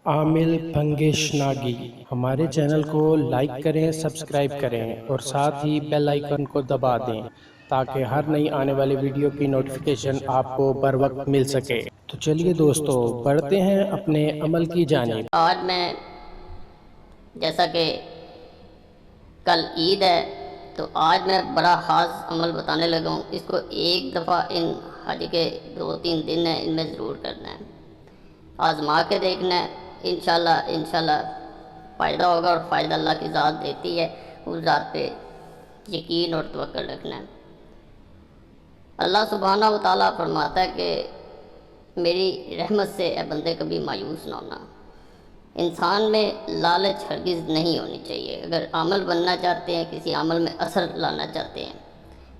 عامل بھنگیش ناگی ہمارے چینل کو لائک کریں، سبسکرائب کریں اور ساتھ ہی بیل آئیکن کو دبا دیں تاکہ ہر نئی آنے والی ویڈیو کی نوٹیفیکیشن آپ کو بر وقت مل سکے۔ تو چلیے دوستو بڑھتے ہیں اپنے عمل کی جانب۔ آج میں جیسا کہ کل عید ہے تو آج میں بڑا خاص عمل بتانے لگا ہوں۔ اس کو ایک دفعہ ان حج کے 2-3 دن ہیں، ان میں ضرور کرنا ہے، آزما کے دیکھنا ہے۔ انشاءاللہ فائدہ ہوگا، اور فائدہ اللہ کی ذات دیتی ہے، اس ذات پہ یقین اور توکل رکھنا ہے۔ اللہ سبحانہ و تعالیٰ فرماتا ہے کہ میری رحمت سے اے بندے کبھی مایوس نہ ہونا۔ انسان میں لالچ ہرگز نہیں ہونی چاہیے۔ اگر عمل بننا چاہتے ہیں، کسی عمل میں اثر لانا چاہتے ہیں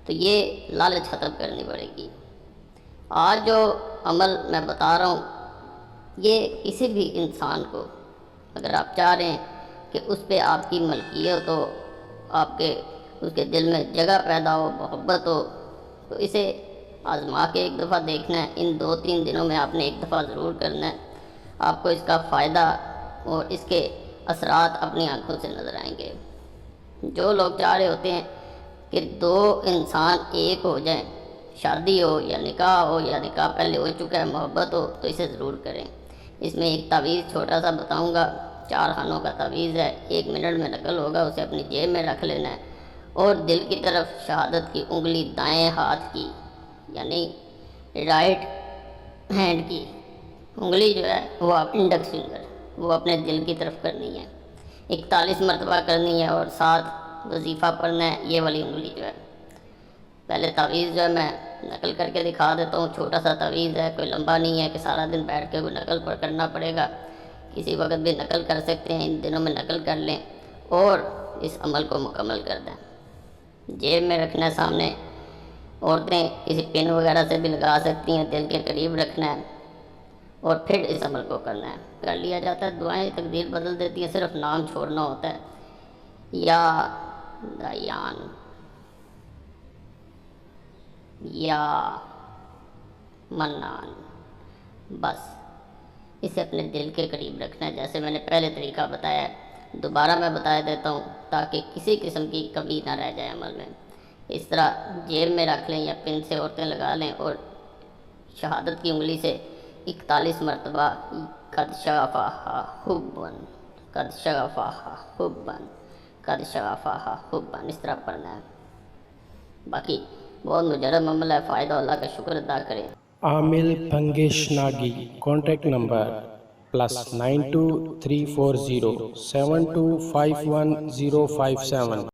تو یہ لالچ ختم کرنی پڑے گی۔ آج جو عمل میں بتا رہا ہوں یہ کسی بھی انسان کو، اگر آپ چاہ رہے ہیں کہ اس پہ آپ کی ملکیت ہو، آپ کے اس کے دل میں جگہ پیدا ہو، محبت ہو، تو اسے آزما کے ایک دفعہ دیکھنا ہے۔ ان 2-3 دنوں میں آپ نے ایک دفعہ ضرور کرنا ہے۔ آپ کو اس کا فائدہ اور اس کے اثرات اپنی آنکھوں سے نظر آئیں گے۔ جو لوگ چاہ رہے ہوتے ہیں کہ 2 انسان ایک ہو جائیں، شادی ہو یا نکاح ہو، یا نکاح پہلے ہو چکا ہے، محبت ہو، تو اسے ضرور کریں۔ اس میں ایک تعویذ چھوٹا سا بتاؤں گا، 4 خانوں کا تعویذ ہے، 1 منٹ میں نقل ہوگا، اسے اپنی جیب میں رکھ لینا ہے، اور دل کی طرف شہادت کی انگلی دائیں ہاتھ کی یعنی رائٹ ہینڈ کی انگلی جو ہے وہ انڈیکس فنگر وہ اپنے دل کی طرف کرنی ہے، 41 مرتبہ کرنی ہے، اور ساتھ وظیفہ پڑھنا ہے۔ یہ والی انگلی جو ہے، پہلے تعویذ جو ہے میں نقل کر کے دکھا دیتا ہوں، چھوٹا سا تعویذ ہے، کوئی لمبا نہیں ہے کہ سارا دن بیٹھ کے کوئی نقل کرنا پڑے گا، کسی وقت بھی نقل کر سکتے ہیں، ان دنوں میں نقل کر لیں اور اس عمل کو مکمل کر دیں۔ جیب میں رکھنا ہے سامنے، عورتیں کسی پن وغیرہ سے بھی لگا سکتی ہیں، دل کے قریب رکھنا ہے، اور پھر اس عمل کو کرنا ہے۔ کر لیا جاتا ہے، دعائیں تقدیر بدل دیتی ہیں، صرف نام چھوڑنا ہوتا ہے، یا دیان، یا منان، بس اسے اپنے دل کے قریب رکھنا ہے، جیسے میں نے پہلے طریقہ بتایا ہے، دوبارہ میں بتا دیتا ہوں تاکہ کسی قسم کی کمی نہ رہ جائے عمل میں۔ اس طرح جیب میں رکھ لیں یا پن سے عورتیں لگا لیں، اور شہادت کی انگلی سے 41 مرتبہ قد شغفہا حباً، قد شغفہا حباً، قد شغفہا حباً، اس طرح پڑھنا ہے۔ باقی بہت مجرب عمل ہے، فائدہ اللہ کا شکر ادا کریں۔ عامل بھنگیش ناگی، کانٹیکٹ نمبر +92 340 7251 057۔